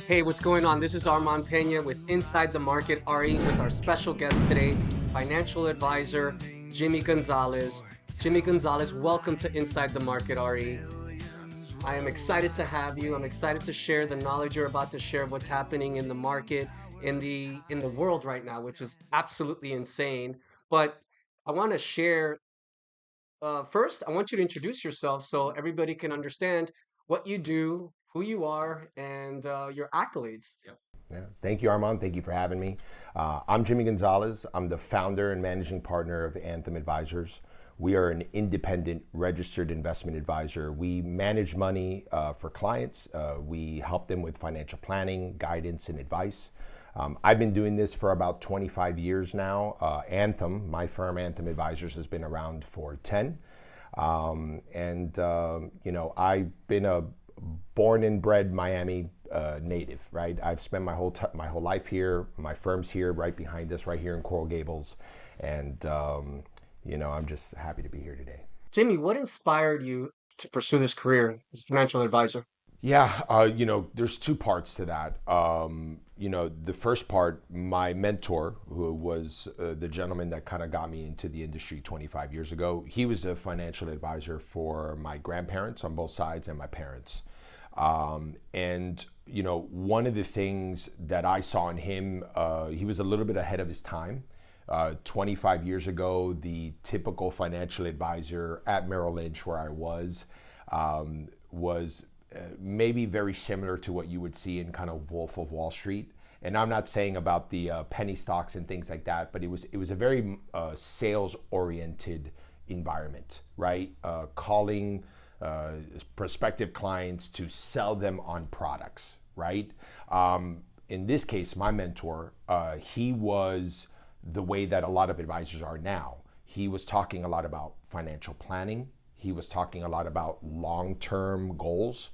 Hey, what's going on? This is Armand Pena with Inside the Market RE with our special guest today, financial advisor Jimmy Gonzalez. Jimmy Gonzalez, welcome to Inside the Market RE. I am excited to have you. I'm excited to share the knowledge you're about to share of what's happening in the market, in the world right now, which is absolutely insane. But I want to share first, I want you to introduce yourself so everybody can understand what you do, who you are, and your accolades. Yeah. Thank you, Armand. Thank you for having me. I'm Jimmy Gonzalez. I'm the founder and managing partner of Anthem Advisors. We are an independent registered investment advisor. We manage money for clients. We help them with financial planning, guidance, and advice. I've been doing this for about 25 years now. Anthem, my firm, Anthem Advisors, has been around for 10. I've been a born and bred Miami native, right? I've spent my whole life here. My firm's here, right behind us, right here in Coral Gables, and I'm just happy to be here today. Jamie, what inspired you to pursue this career as a financial advisor? Yeah, there's two parts to that. The first part, my mentor, who was the gentleman that kind of got me into the industry 25 years ago, he was a financial advisor for my grandparents on both sides and my parents. One of the things that I saw in him, he was a little bit ahead of his time. 25 years ago, the typical financial advisor at Merrill Lynch, where I was maybe very similar to what you would see in kind of Wolf of Wall Street. And I'm not saying about the penny stocks and things like that, but it was a very sales oriented environment, right? Calling prospective clients to sell them on products, right? In this case, my mentor, he was the way that a lot of advisors are now. He was talking a lot about financial planning. He was talking a lot about long-term goals.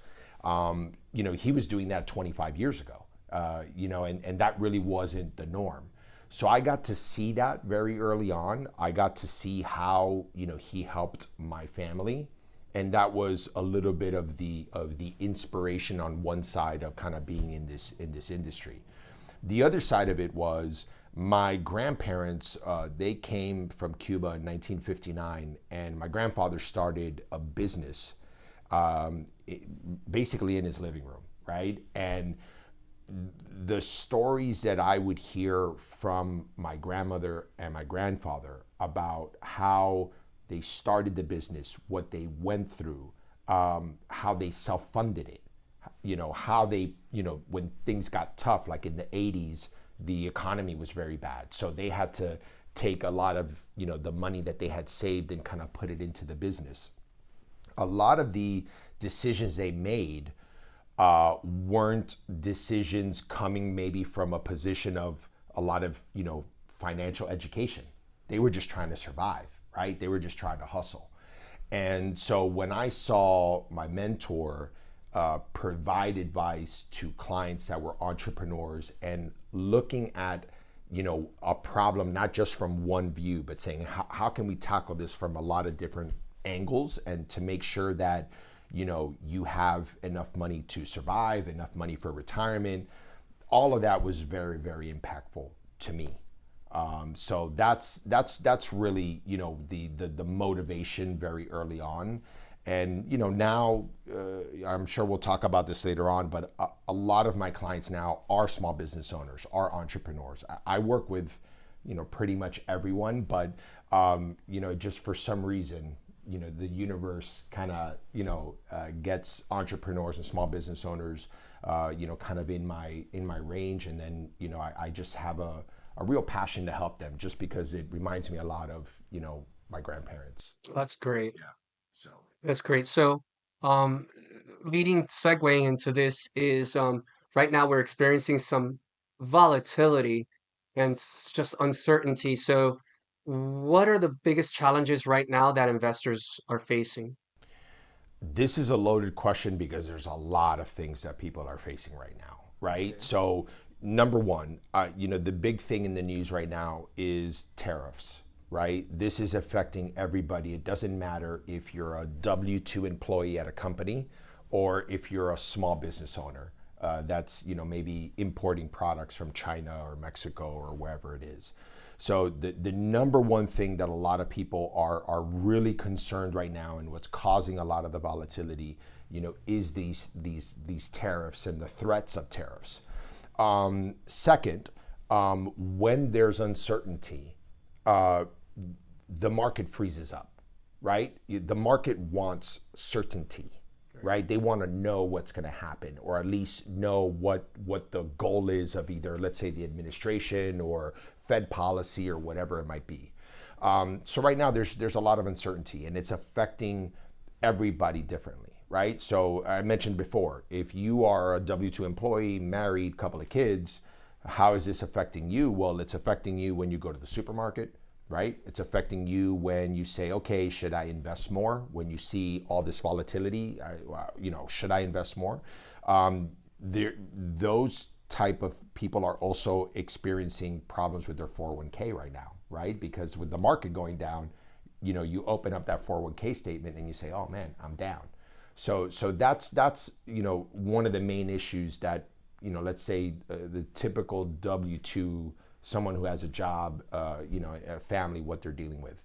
He was doing that 25 years ago, and that really wasn't the norm. So I got to see that very early on. I got to see how, he helped my family. And that was a little bit of the inspiration on one side of kind of being in this industry. The other side of it was my grandparents. They came from Cuba in 1959, and my grandfather started a business basically in his living room, right? And the stories that I would hear from my grandmother and my grandfather about how they started the business, what they went through, how they self-funded it, how they, when things got tough, like in the 80s, the economy was very bad. So they had to take a lot of, the money that they had saved and kind of put it into the business. A lot of the decisions they made weren't decisions coming maybe from a position of a lot of, financial education. They were just trying to survive, right? They were just trying to hustle. And so when I saw my mentor provide advice to clients that were entrepreneurs and looking at, a problem not just from one view, but saying how can we tackle this from a lot of different angles and to make sure that you have enough money to survive, enough money for retirement. All of that was very, very impactful to me. So that's really the motivation very early on. And now I'm sure we'll talk about this later on, but a lot of my clients now are small business owners, are entrepreneurs. I work with pretty much everyone, but just for some reason the universe kind of gets entrepreneurs and small business owners kind of in my range, and then I just have a real passion to help them just because it reminds me a lot of my grandparents. That's great. Yeah. So That's great. So, um, leading segueing into this is right now we're experiencing some volatility and just uncertainty. So, what are the biggest challenges right now that investors are facing? this is a loaded question because there's a lot of things that people are facing right now, right? Okay. So number one, the big thing in the news right now is tariffs, right? This is affecting everybody. It doesn't matter if you're a W-2 employee at a company or if you're a small business owner. that's maybe importing products from China or Mexico or wherever it is. So the number one thing that a lot of people are really concerned right now, and what's causing a lot of the volatility, is these tariffs and the threats of tariffs. Second, when there's uncertainty, the market freezes up, right? The market wants certainty, right? They want to know what's going to happen, or at least know what the goal is of either, let's say, the administration or Fed policy or whatever it might be. So right now there's a lot of uncertainty, and it's affecting everybody differently, right? So I mentioned before, if you are a W-2 employee, married, couple of kids, how is this affecting you? Well, it's affecting you when you go to the supermarket, right? It's affecting you when you say, okay, should I invest more? When you see all this volatility, should I invest more? Those type of people are also experiencing problems with their 401k right now, right? Because with the market going down, you open up that 401k statement and you say, oh man, I'm down. So that's one of the main issues that, let's say the typical W-2, someone who has a job, a family, what they're dealing with.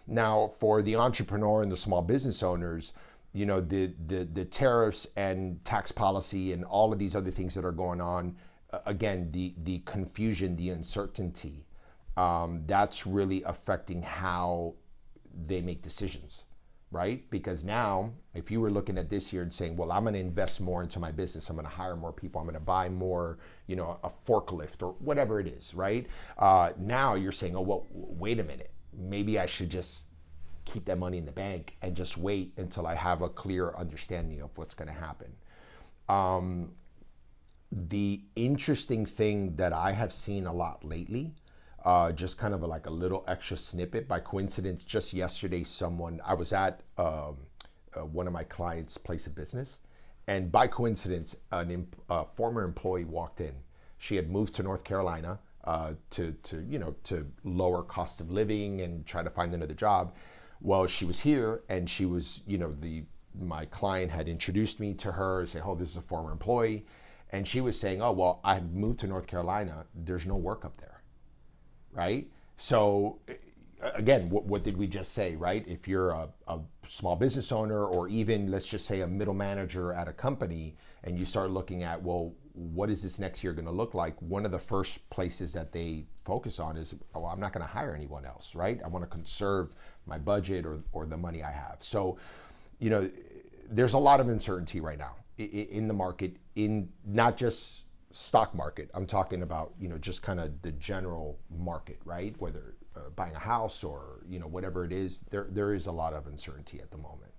Now, for the entrepreneur and the small business owners, the tariffs and tax policy and all of these other things that are going on, again, the confusion, the uncertainty, that's really affecting how they make decisions, right? Because now, if you were looking at this year and saying, well, I'm going to invest more into my business, I'm going to hire more people, I'm going to buy more, a forklift or whatever it is, right? Now you're saying, oh, well, wait a minute, maybe I should just keep that money in the bank and just wait until I have a clear understanding of what's going to happen. The interesting thing that I have seen a lot lately, just kind of like a little extra snippet by coincidence, just yesterday, I was at one of my clients' place of business, and by coincidence, a former employee walked in. She had moved to North Carolina to lower cost of living and try to find another job. Well, she was here, and she was, my client had introduced me to her, say, oh, this is a former employee. And she was saying, oh, well, I moved to North Carolina. There's no work up there, right? So again, what did we just say, right? If you're a small business owner, or even, let's just say, a middle manager at a company, and you start looking at, well, what is this next year going to look like? One of the first places that they focus on is, oh, I'm not going to hire anyone else, right? I want to conserve my budget or the money I have. So, there's a lot of uncertainty right now in the market, in not just stock market. I'm talking about, just kind of the general market, right? Whether buying a house or, whatever it is, there is a lot of uncertainty at the moment.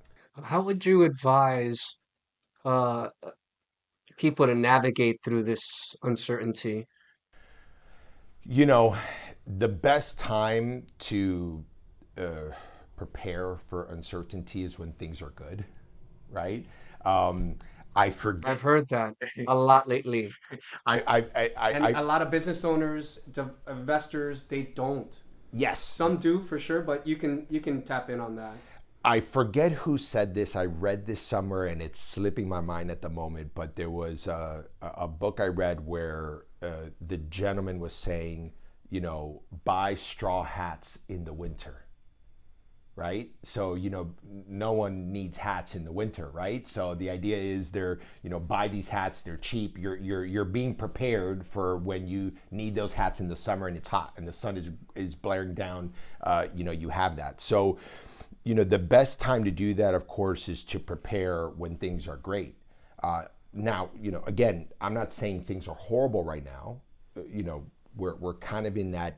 How would you advise uh, people to navigate through this uncertainty? The best time to prepare for uncertainty is when things are good, right? Um, I I've forget. heard that a lot lately. I, I, I, And I, a lot of business owners, investors, they don't. yes, Some do for sure, but you can tap in on that. I forget who said this. I read this somewhere, and it's slipping my mind at the moment. But there was a book I read where the gentleman was saying, buy straw hats in the winter, right? So, no one needs hats in the winter, right? So the idea is buy these hats, they're cheap. You're being prepared for when you need those hats in the summer and it's hot and the sun is blaring down, you have that. So, the best time to do that, of course, is to prepare when things are great. Now, again, I'm not saying things are horrible right now. We're kind of in that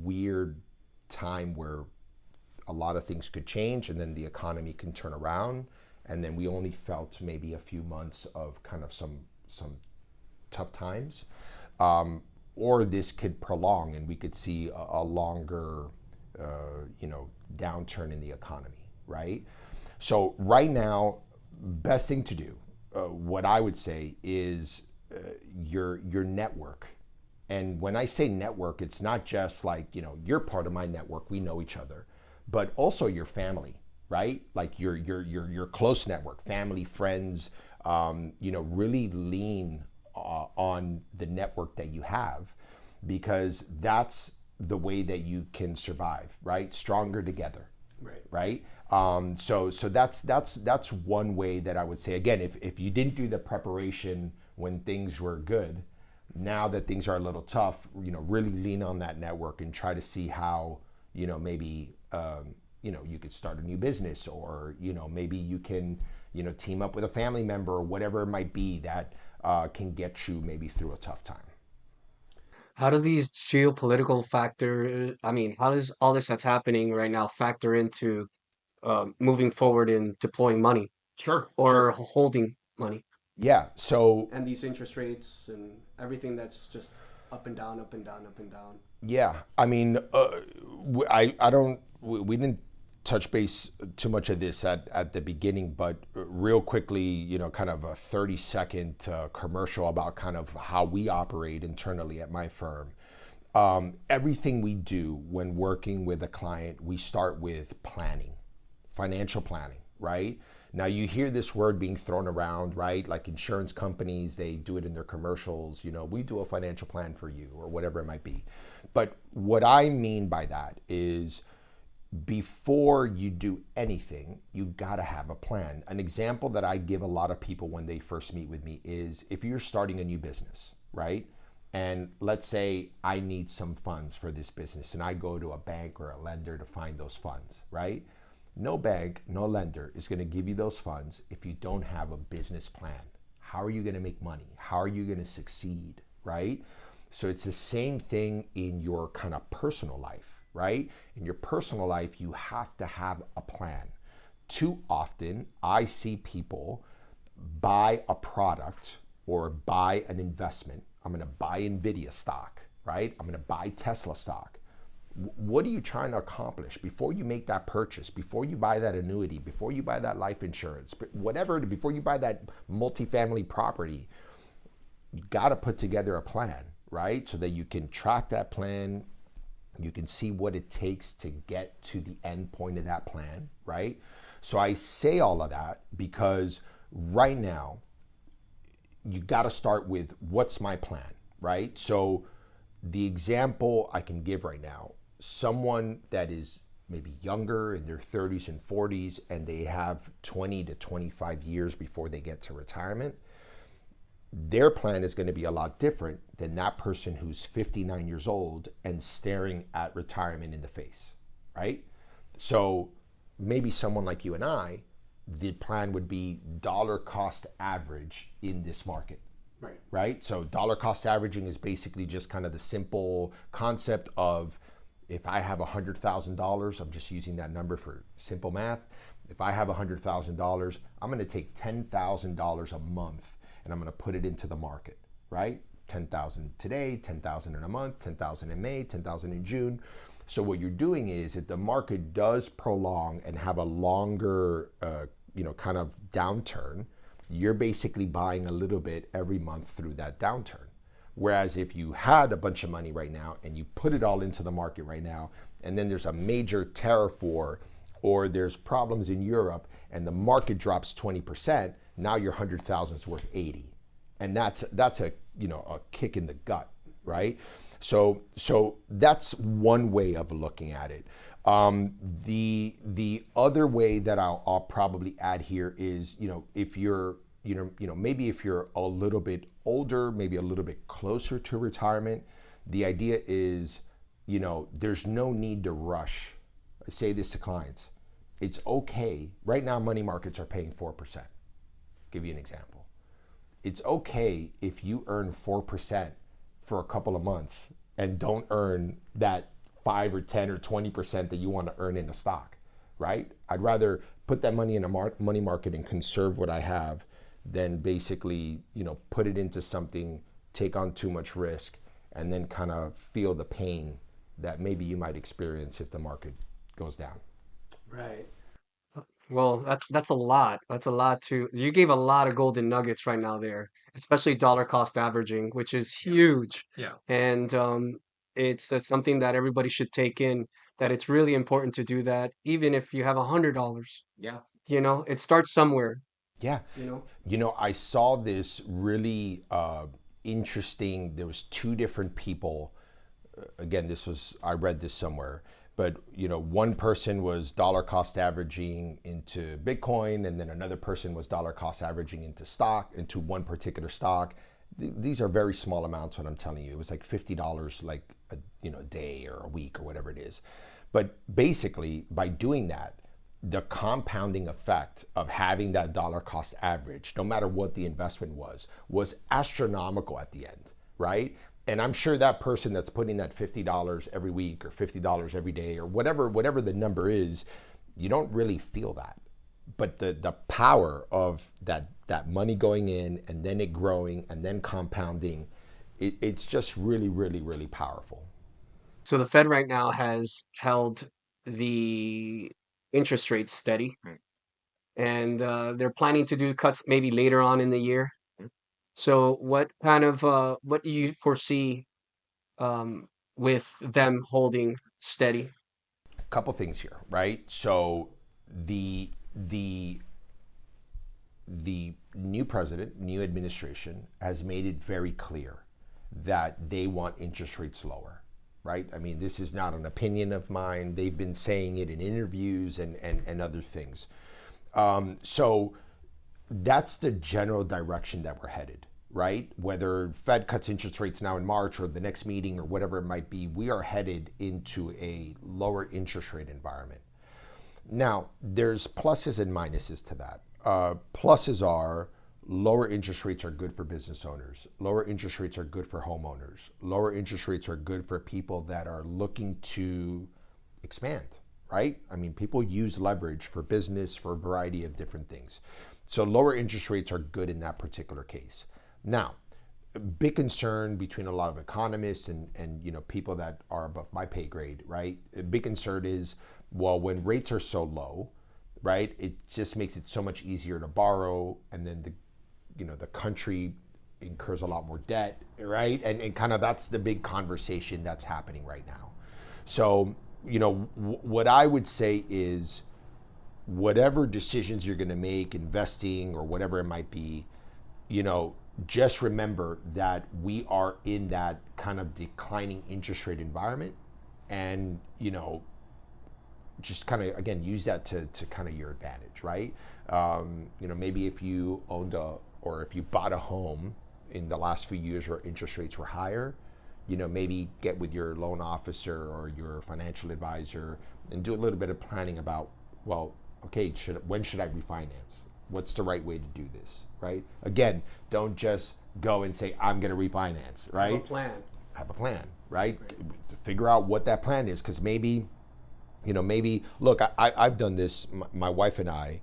weird time where a lot of things could change, and then the economy can turn around, and then we only felt maybe a few months of kind of some tough times, or this could prolong, and we could see a longer, downturn in the economy, right? So right now, best thing to do, what I would say is your network. And when I say network, it's not just like, you're part of my network, we know each other, but also your family, right? Like your close network, family, friends, really lean on the network that you have, because that's the way that you can survive, right? Stronger together, Right. right? So that's one way that I would say. Again, if you didn't do the preparation when things were good, now that things are a little tough, really lean on that network and try to see how, maybe you could start a new business, or maybe you can team up with a family member, or whatever it might be that can get you maybe through a tough time. How do these geopolitical I mean, how does all this that's happening right now factor into moving forward in deploying money Sure, or sure. holding money? Yeah. So And these interest rates and everything that's just up and down, up and down, up and down. yeah, I mean, I don't. We didn't touch base too much of this at the beginning, but real quickly, kind of a 30-second commercial about kind of how we operate internally at my firm. Everything we do when working with a client, we start with planning, financial planning, right? Now you hear this word being thrown around, right? Like insurance companies, they do it in their commercials, we do a financial plan for you, or whatever it might be. But what I mean by that is, before you do anything, you got to have a plan. An example that I give a lot of people when they first meet with me is, if you're starting a new business, right? And let's say I need some funds for this business, and I go to a bank or a lender to find those funds, right? No bank, no lender is going to give you those funds if you don't have a business plan. How are you going to make money? How are you going to succeed, right? So it's the same thing in your kind of personal life, right? In your personal life, you have to have a plan. Too often, I see people buy a product or buy an investment. I'm going to buy Nvidia stock, right? I'm going to buy Tesla stock. What are you trying to accomplish before you make that purchase, before you buy that annuity, before you buy that life insurance, whatever, before you buy that multifamily property? You got to put together a plan, right? So that you can track that plan, you can see what it takes to get to the end point of that plan, right? So I say all of that because right now, you got to start with, what's my plan, right? So the example I can give right now, someone that is maybe younger, in their 30s and 40s, and they have 20 to 25 years before they get to retirement, their plan is going to be a lot different than that person who's 59 years old and staring at retirement in the face, right? So maybe someone like you and I, the plan would be dollar cost average in this market. Right. Right? So dollar cost averaging is basically just kind of the simple concept of, if I have $100,000, I'm just using that number for simple math. If I have $100,000, I'm going to take $10,000 a month and I'm going to put it into the market, right? 10,000 today, 10,000 in a month, 10,000 in May, 10,000 in June. So what you're doing is, if the market does prolong and have a longer, kind of downturn, you're basically buying a little bit every month through that downturn. Whereas if you had a bunch of money right now and you put it all into the market right now, and then there's a major tariff war, or there's problems in Europe and the market drops 20%, now your 100,000 is worth 80. And that's a a kick in the gut, right? So that's one way of looking at it. The other way that I'll probably add here is, if you're maybe if you're a little bit older, maybe a little bit closer to retirement, the idea is, there's no need to rush. I say this to clients. It's okay. Right now, money markets are paying 4%. Give you an example. It's okay if you earn 4% for a couple of months and don't earn that 5 or 10 or 20% that you want to earn in a stock, right? I'd rather put that money in a money market and conserve what I have than basically, put it into something, take on too much risk, and then kind of feel the pain that maybe you might experience if the market goes down. Right. Well, that's a lot. That's a lot to you gave a lot of golden nuggets right now there, especially dollar cost averaging, which is huge. Yeah. And it's something that everybody should take in, that it's really important to do that, even if you have $100. Yeah. It starts somewhere. Yeah. you know? I saw this really interesting. There was two different people. Again, I read this somewhere, but one person was dollar cost averaging into Bitcoin, and then another person was dollar cost averaging into one particular stock. These are very small amounts. What I'm telling you, it was like $50, like a day or a week or whatever it is. But basically, by doing that, the compounding effect of having that dollar cost average, no matter what the investment was astronomical at the end, right? And I'm sure that person that's putting that $50 every week or $50 every day or whatever the number is, you don't really feel that. But the power of that money going in and then it growing and then compounding, it's just really, really, really powerful. So the Fed right now has held the interest rates steady, right, and they're planning to do cuts maybe later on in the year. So what do you foresee with them holding steady? Couple things here, right? So the the the new president, new administration has made it very clear that they want interest rates lower, right? I mean, this is not an opinion of mine. They've been saying it in interviews and other things. So that's the general direction that we're headed, right? Whether Fed cuts interest rates now in March or the next meeting or whatever it might be, we are headed into a lower interest rate environment. Now, there's pluses and minuses to that. Pluses are lower interest rates are good for business owners. Lower interest rates are good for homeowners. Lower interest rates are good for people that are looking to expand, right? I mean, people use leverage for business for a variety of different things. So lower interest rates are good in that particular case. Now, a big concern between a lot of economists and people that are above my pay grade, right? A big concern is, well, when rates are so low, right, it just makes it so much easier to borrow, and then the country incurs a lot more debt, right? And kind of that's the big conversation that's happening right now. So what I would say is, whatever decisions you're going to make, investing or whatever it might be, just remember that we are in that kind of declining interest rate environment, and just kind of, again, use that to kind of your advantage, right? Maybe if you or if you bought a home in the last few years where interest rates were higher, maybe get with your loan officer or your financial advisor and do a little bit of planning about, well, okay, when should I refinance? What's the right way to do this, right? Again, don't just go and say, I'm going to refinance, right? Have a plan. Have a plan, right? Figure out what that plan is, because maybe, look, I've done this, my wife and I,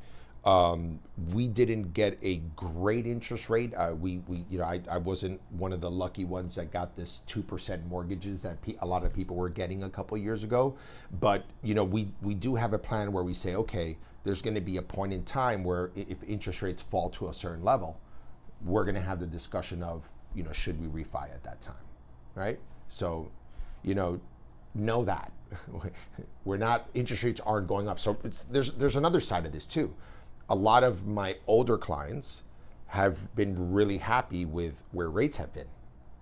we didn't get a great interest rate. I wasn't one of the lucky ones that got this 2% mortgages that a lot of people were getting a couple years ago. But we do have a plan where we say, okay, there's going to be a point in time where if interest rates fall to a certain level, we're going to have the discussion of, should we refi at that time, right? So, know that we're not, interest rates aren't going up. So there's another side of this too. A lot of my older clients have been really happy with where rates have been,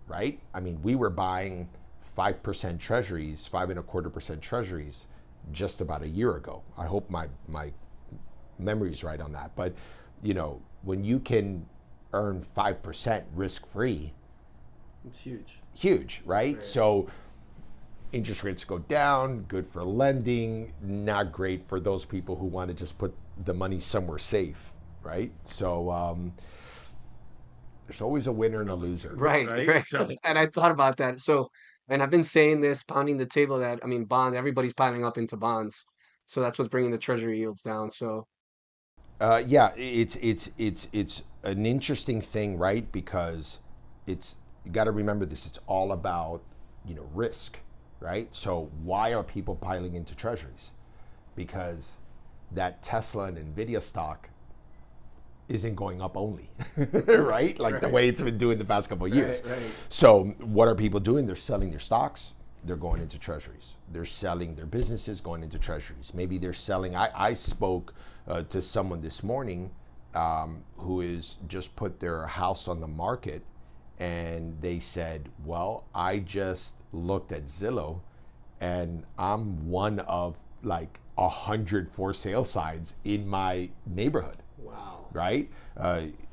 right? I mean, we were buying 5% treasuries, 5.25% treasuries just about a year ago. I hope my memory is right on that. But, when you can earn 5% risk-free, It's huge. Huge, right? So interest rates go down, good for lending, not great for those people who want to just put the money somewhere safe, right? So there's always a winner and a loser. Right. So, And I thought about that. So, and I've been saying this, pounding the table that, I mean, everybody's piling up into bonds. So that's what's bringing the treasury yields down. So, yeah, it's an interesting thing, right? Because you got to remember this. It's all about risk, right? So why are people piling into treasuries? Because that Tesla and Nvidia stock isn't going up only, right? Like the way it's been doing the past couple of years. Right. So what are people doing? They're selling their stocks. They're going into treasuries. They're selling their businesses, going into treasuries. Maybe they're selling. I spoke to someone this morning, who is just put their house on the market, and they said, well, I just looked at Zillow and I'm one of like 100 for sale signs in my neighborhood. Wow. Right?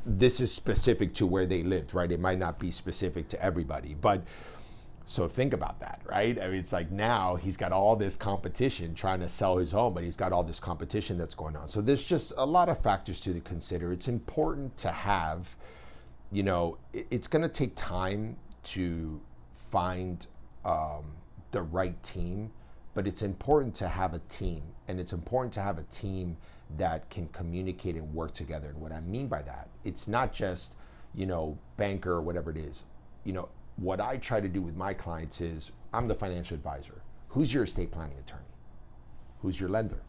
This is specific to where they lived, right? It might not be specific to everybody, but so think about that, right? I mean, it's like now he's got all this competition trying to sell his home, but he's got all this competition that's going on. So there's just a lot of factors to consider. It's important to have, it's going to take time to find the right team, but it's important to have a team, and it's important to have a team that can communicate and work together. And what I mean by that, it's not just, banker or whatever it is. What I try to do with my clients is I'm the financial advisor. Who's your estate planning attorney? Who's your lender?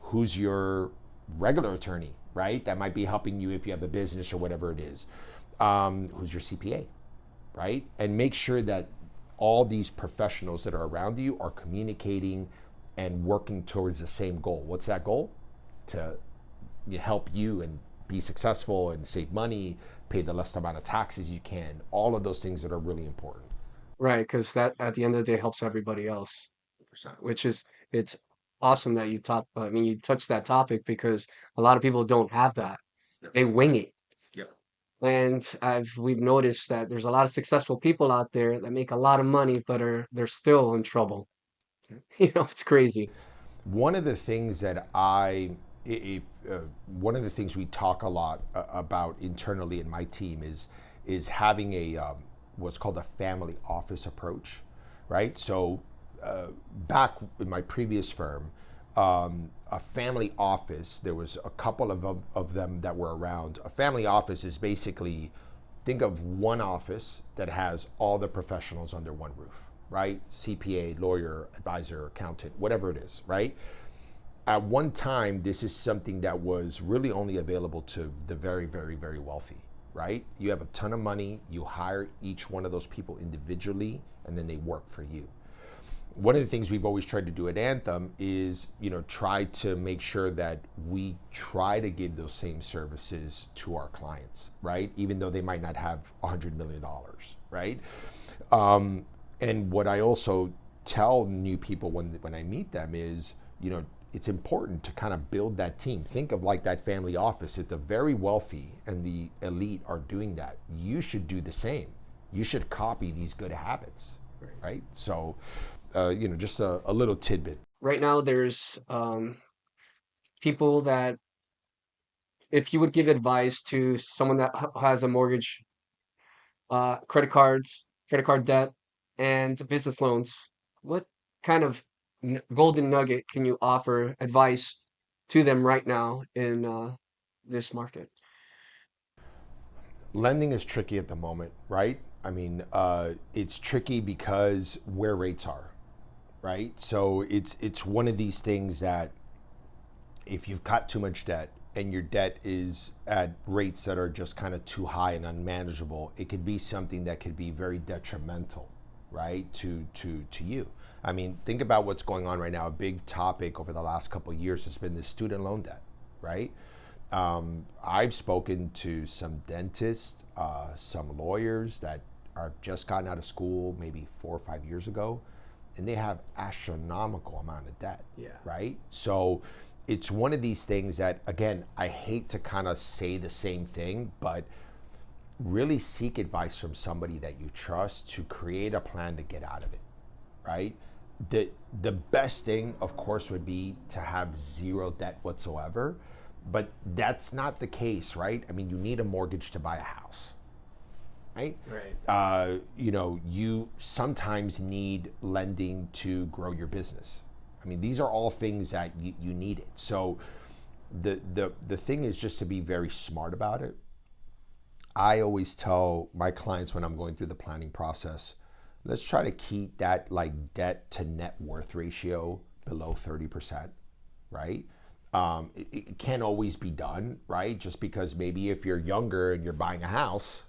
Who's your regular attorney, right? That might be helping you if you have a business or whatever it is. Who's your CPA, right? And make sure that all these professionals that are around you are communicating and working towards the same goal. What's that goal? To help you and be successful and save money, pay the less amount of taxes you can, all of those things that are really important. Right, because that at the end of the day helps everybody else, which is it's awesome that you touched that topic because a lot of people don't have that. They wing it. Yeah. And we've noticed that there's a lot of successful people out there that make a lot of money, but they're still in trouble. It's crazy. One of the things that if, one of the things we talk a lot about internally in my team is having a what's called a family office approach, right? So back in my previous firm, a family office, there was a couple of them that were around. A family office is basically, think of one office that has all the professionals under one roof, right? CPA, lawyer, advisor, accountant, whatever it is, right? At one time, this is something that was really only available to the very, very, very wealthy, right? You have a ton of money, you hire each one of those people individually, and then they work for you. One of the things we've always tried to do at Anthem is, try to make sure that we try to give those same services to our clients, right? Even though they might not have $100 million, right? And what I also tell new people when I meet them is, it's important to kind of build that team. Think of like that family office. If the very wealthy and the elite are doing that, you should do the same. You should copy these good habits, right? So, just a little tidbit. Right now, there's people that if you would give advice to someone that has a mortgage, credit card debt, and business loans, what kind of golden nugget can you offer advice to them right now in this market? Lending is tricky at the moment, right? I mean, it's tricky because where rates are, right? So it's one of these things that if you've got too much debt and your debt is at rates that are just kind of too high and unmanageable, it could be something that could be very detrimental, right, to you. I mean, think about what's going on right now. A big topic over the last couple of years has been the student loan debt, right? I've spoken to some dentists, some lawyers that are just gotten out of school maybe 4 or 5 years ago, and they have astronomical amount of debt, right? So it's one of these things that, again, I hate to kind of say the same thing, but really seek advice from somebody that you trust to create a plan to get out of it, right? The best thing, of course, would be to have zero debt whatsoever, but that's not the case, right? I mean, you need a mortgage to buy a house, right? Right. You sometimes need lending to grow your business. I mean, these are all things that you need it. So the thing is just to be very smart about it. I always tell my clients when I'm going through the planning process, let's try to keep that like debt to net worth ratio below 30%, right? It can't always be done, right? Just because maybe if you're younger and you're buying a house,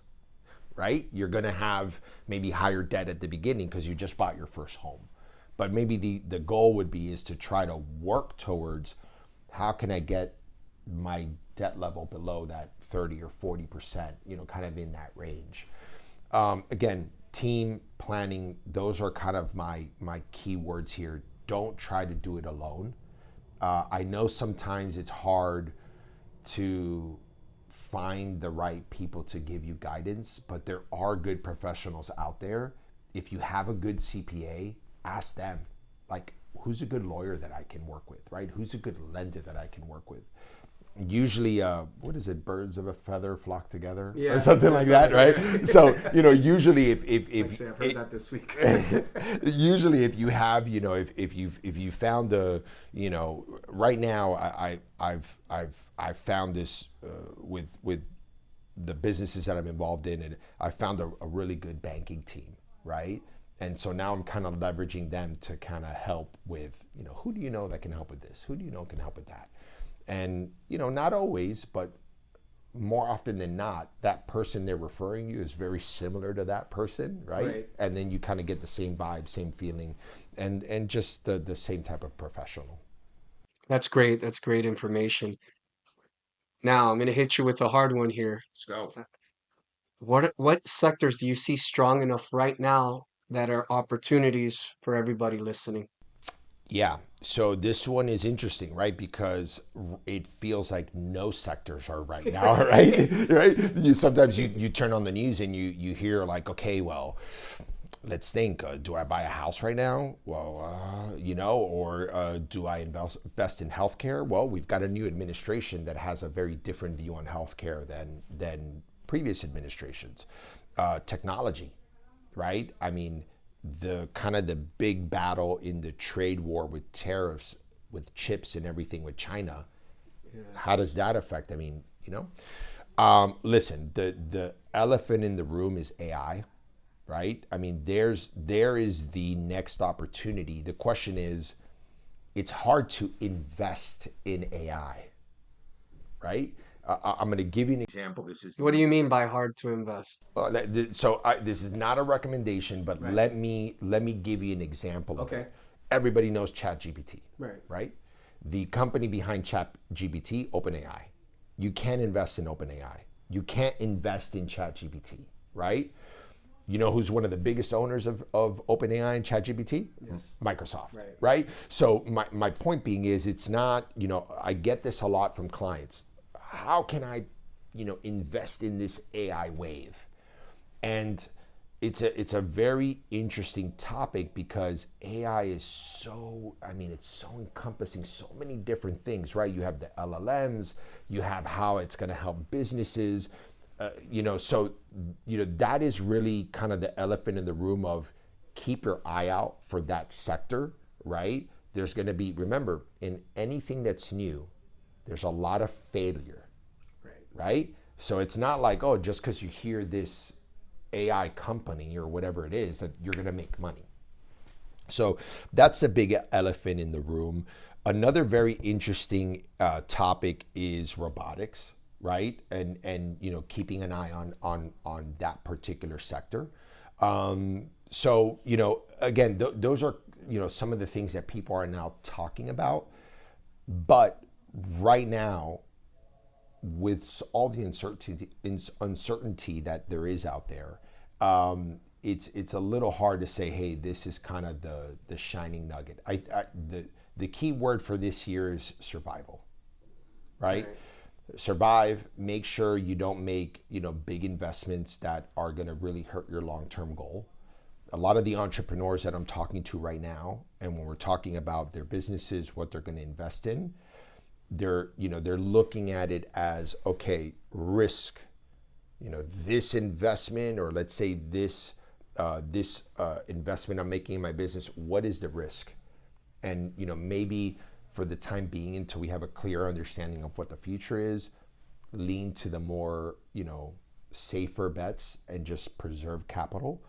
right, you're going to have maybe higher debt at the beginning because you just bought your first home. But maybe the goal would be is to try to work towards how can I get my debt level below that 30 or 40%, kind of in that range. Again, team planning, those are kind of my key words here. Don't try to do it alone. I know sometimes it's hard to find the right people to give you guidance, but there are good professionals out there. If you have a good CPA, ask them, like, who's a good lawyer that I can work with, right? Who's a good lender that I can work with? Usually, what is it? Birds of a feather flock together, or something like that, right? So, usually if actually, I've heard that this week. Usually, if you have, if you found right now, I've found this with the businesses that I'm involved in, and I found a really good banking team, right? And so now I'm kind of leveraging them to kind of help with, who do you know that can help with this? Who do you know can help with that? And, not always, but more often than not, that person they're referring you is very similar to that person, right? And then you kind of get the same vibe, same feeling, and just the same type of professional. That's great. That's great information. Now I'm going to hit you with a hard one here. Let's go. What sectors do you see strong enough right now that are opportunities for everybody listening? Yeah. So this one is interesting, right? Because it feels like no sectors are right now, right? Right? Sometimes you turn on the news and you hear like, okay, well, let's think. Do I buy a house right now? Well, or do I invest in healthcare? Well, we've got a new administration that has a very different view on healthcare than previous administrations. Technology, right? I mean, the kind of the big battle in the trade war with tariffs, with chips and everything with China. Yeah. How does that affect? I mean, listen, the elephant in the room is AI, right? I mean, there is the next opportunity. The question is, it's hard to invest in AI, right? I'm going to give you an example. What do you mean by hard to invest? This is not a recommendation, but let me give you an example of it. Everybody knows ChatGPT, right? The company behind ChatGPT, OpenAI. You can't invest in OpenAI. You can't invest in ChatGPT, right? You know who's one of the biggest owners of OpenAI and ChatGPT? Yes. Microsoft, right? So my point being is, it's not, I get this a lot from clients. How can I, invest in this AI wave? And it's a very interesting topic because AI is it's so encompassing so many different things, right? You have the LLMs, you have how it's going to help businesses, that is really kind of the elephant in the room of keep your eye out for that sector, right? There's going to be, remember, in anything that's new, there's a lot of failure, right? So it's not like, oh, just because you hear this AI company or whatever it is that you're going to make money. So that's a big elephant in the room. Another very interesting topic is robotics, right? And keeping an eye on that particular sector. Again, those are some of the things that people are now talking about. But right now, with all the uncertainty that there is out there, it's a little hard to say, hey, this is kind of the shining nugget. The key word for this year is survival, right? Survive. Make sure you don't make big investments that are going to really hurt your long-term goal. A lot of the entrepreneurs that I'm talking to right now, and when we're talking about their businesses, what they're going to invest in, they're looking at it as, okay, risk, this investment, or let's say this investment I'm making in my business, what is the risk? And maybe for the time being, until we have a clear understanding of what the future is, lean to the more safer bets and just preserve capital.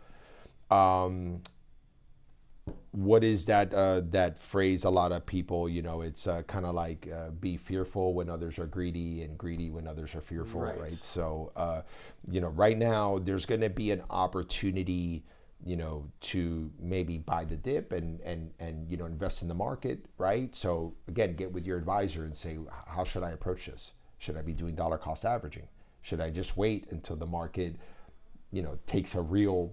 What is that phrase? A lot of people, it's kind of like be fearful when others are greedy, and greedy when others are fearful, right? So, right now there's going to be an opportunity, to maybe buy the dip and invest in the market, right? So again, get with your advisor and say, how should I approach this? Should I be doing dollar cost averaging? Should I just wait until the market, takes a real,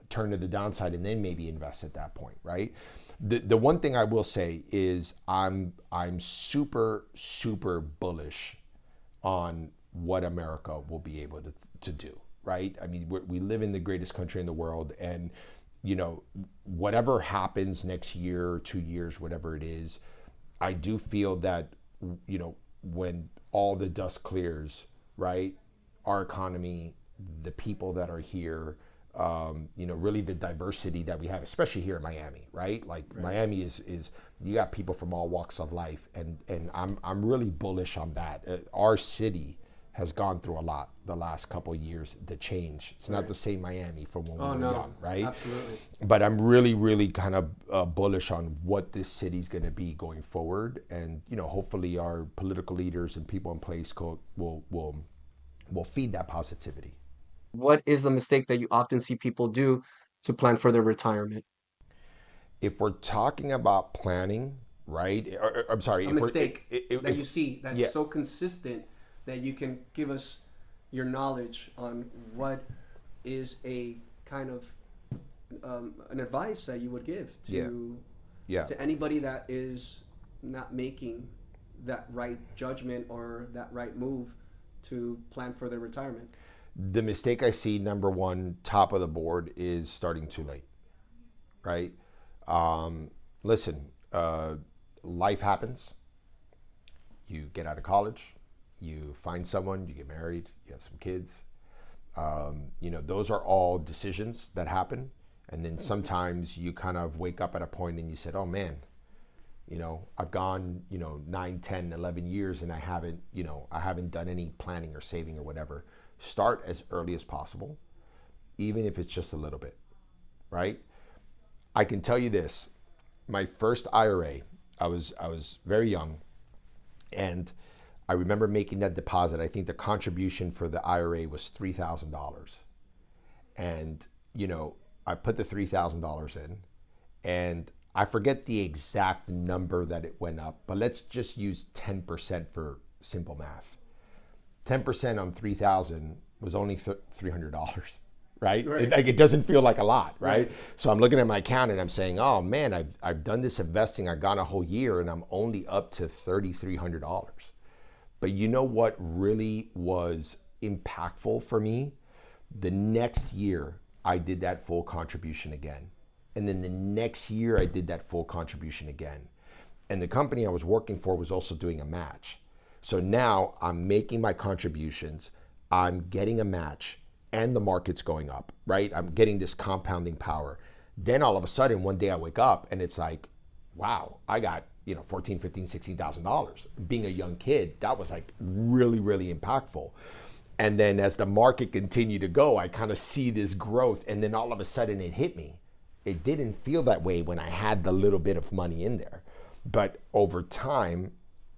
turn to the downside and then maybe invest at that point, right? The one thing I will say is I'm super bullish on what America will be able to do, right? I mean, we live in the greatest country in the world, and whatever happens next year or 2 years, whatever it is, I do feel that when all the dust clears, right, our economy, the people that are here, really the diversity that we have, especially here in Miami, right? Like Miami is you got people from all walks of life, and I'm really bullish on that. Our city has gone through a lot the last couple of years. The change, it's not the same Miami from when we were young, right? Absolutely. But I'm really kind of bullish on what this city's going to be going forward, and hopefully our political leaders and people in place will feed that positivity. What is the mistake that you often see people do to plan for their retirement? If we're talking about planning, right? I'm sorry. A if we're- mistake if- that you see that's yeah. so consistent that you can give us your knowledge on what is a kind of an advice that you would give Yeah. to anybody that is not making that right judgment or that right move to plan for their retirement. The mistake I see, number one, top of the board, is starting too late, right? Listen, life happens. You get out of college, you find someone, you get married, you have some kids. Those are all decisions that happen. And then sometimes you kind of wake up at a point and you said, oh man, I've gone, 9, 10, 11 years and I haven't done any planning or saving or whatever. Start as early as possible, even if it's just a little bit, right? I can tell you this, my first IRA, I was very young, and I remember making that deposit. I think the contribution for the IRA was $3,000. And, I put the $3,000 in, and I forget the exact number that it went up, but let's just use 10% for simple math. 10% on 3,000 was only $300, right? It doesn't feel like a lot, right? So I'm looking at my account and I'm saying, oh man, I've done this investing, I've gone a whole year and I'm only up to $3,300. But you know what really was impactful for me? The next year, I did that full contribution again. And then the next year, I did that full contribution again. And the company I was working for was also doing a match. So now I'm making my contributions, I'm getting a match, and the market's going up, right? I'm getting this compounding power. Then all of a sudden, one day I wake up and it's like, wow, I got, $14,000, $15,000, $16,000. Being a young kid, that was like really impactful. And then as the market continued to go, I kind of see this growth, and then all of a sudden it hit me. It didn't feel that way when I had the little bit of money in there. But over time,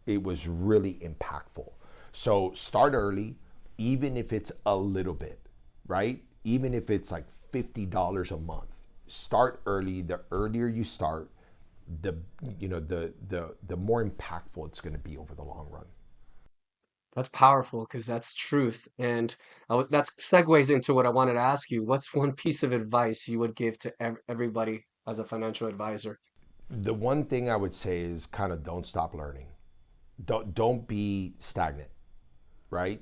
it was really impactful. So start early, even if it's a little bit, right? Even if it's like $50 a month. Start early. The earlier you start, the more impactful it's going to be over the long run. That's powerful because that's truth. And that segues into what I wanted to ask you. What's one piece of advice you would give to everybody as a financial advisor? The one thing I would say is kind of don't stop learning. Don't be stagnant, right?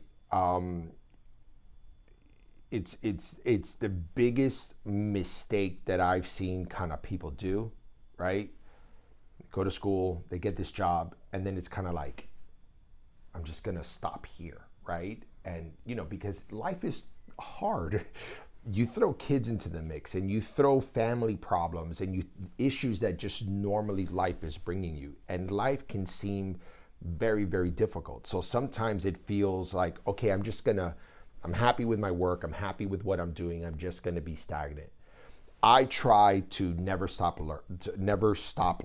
It's the biggest mistake that I've seen kind of people do, right? Go to school, they get this job, and then it's kind of like, I'm just gonna stop here, right? And because life is hard. You throw kids into the mix, and you throw family problems and issues that just normally life is bringing you, and life can seem very difficult. So sometimes it feels like, okay, I'm happy with my work, I'm happy with what I'm doing, I'm just gonna be stagnant. I try to never stop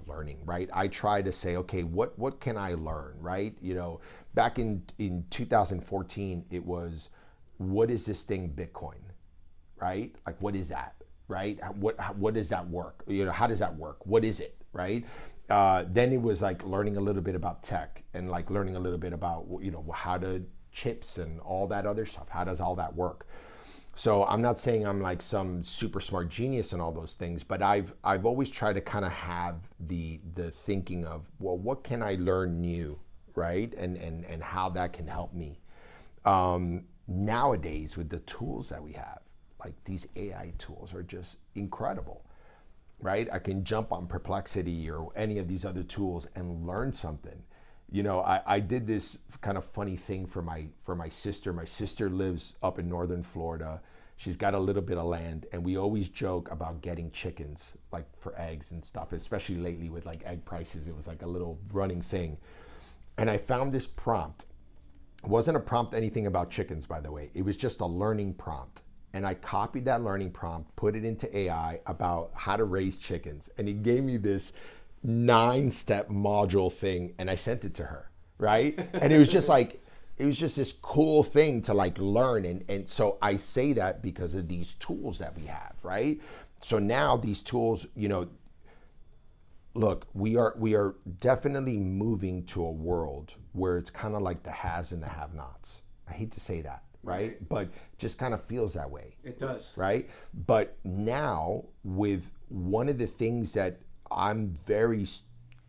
learning, right? I try to say, okay, what can I learn, right? Back in 2014, it was, what is this thing Bitcoin, right? Like, what is that, right? What does that work? How does that work? What is it, right? Then it was like learning a little bit about tech and like learning a little bit about how to chips and all that other stuff. How does all that work? So I'm not saying I'm like some super smart genius and all those things, but I've always tried to kind of have the thinking of, well, what can I learn new, right? And how that can help me. Nowadays with the tools that we have, like these AI tools are just incredible, right? I can jump on Perplexity or any of these other tools and learn something. I did this kind of funny thing for my sister. My sister lives up in northern Florida. She's got a little bit of land, and we always joke about getting chickens, like for eggs and stuff, especially lately with like egg prices. It was like a little running thing. And I found this prompt. It wasn't a prompt anything about chickens, by the way. It was just a learning prompt. And I copied that learning prompt, put it into AI about how to raise chickens. And it gave me this 9-step module thing, and I sent it to her, right? And it was just this cool thing to like learn. And so I say that because of these tools that we have, right? So now these tools, look, we are definitely moving to a world where it's kind of like the haves and the have-nots. I hate to say that, right? But just kind of feels that way. It does. Right? But now with one of the things that I'm very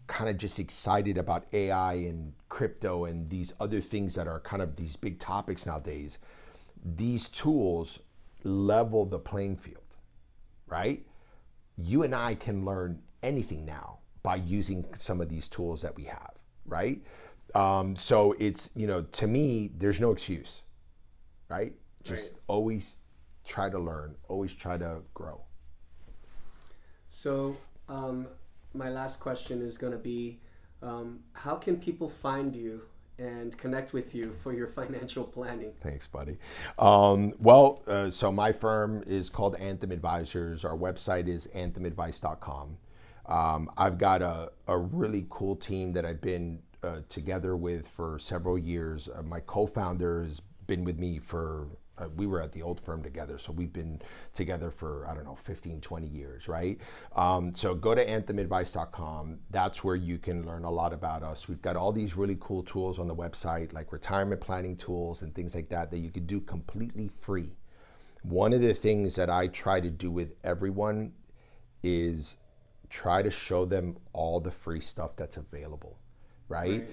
kind of just excited about AI and crypto and these other things that are kind of these big topics nowadays. These tools level the playing field, right? You and I can learn anything now by using some of these tools that we have, right? So it's, to me, there's no excuse, right? Just always try to learn, always try to grow. So, my last question is going to be, how can people find you and connect with you for your financial planning? Thanks, buddy. So my firm is called Anthem Advisors. Our website is anthemadvice.com. I've got a really cool team that I've been together with for several years. My co-founder has been with me for we were at the old firm together, so we've been together for, 15, 20 years, right? So go to anthemadvice.com. That's where you can learn a lot about us. We've got all these really cool tools on the website, like retirement planning tools and things like that you could do completely free. One of the things that I try to do with everyone is try to show them all the free stuff that's available, right?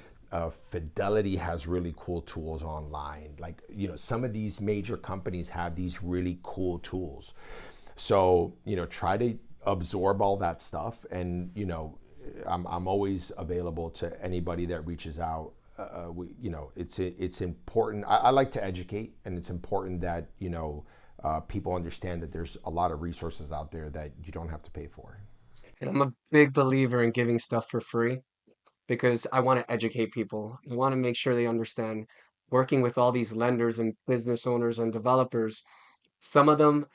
Fidelity has really cool tools online. Like, some of these major companies have these really cool tools. So, try to absorb all that stuff. And, I'm always available to anybody that reaches out. It's important. I like to educate, and it's important that, people understand that there's a lot of resources out there that you don't have to pay for. And I'm a big believer in giving stuff for free because I want to educate people. I want to make sure they understand working with all these lenders and business owners and developers. Some of them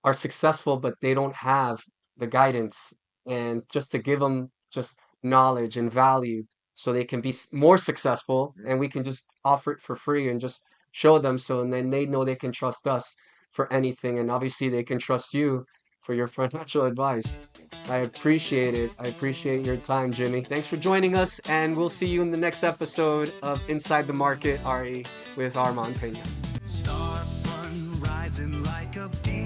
are successful, but they don't have the guidance and just to give them just knowledge and value so they can be more successful, and we can just offer it for free and just show them, so and then they know they can trust us for anything, and obviously they can trust you for your financial advice. I appreciate it. I appreciate your time, Jimmy. Thanks for joining us, and we'll see you in the next episode of Inside the Market RE with Armand Pena. Star fun rising like a bee.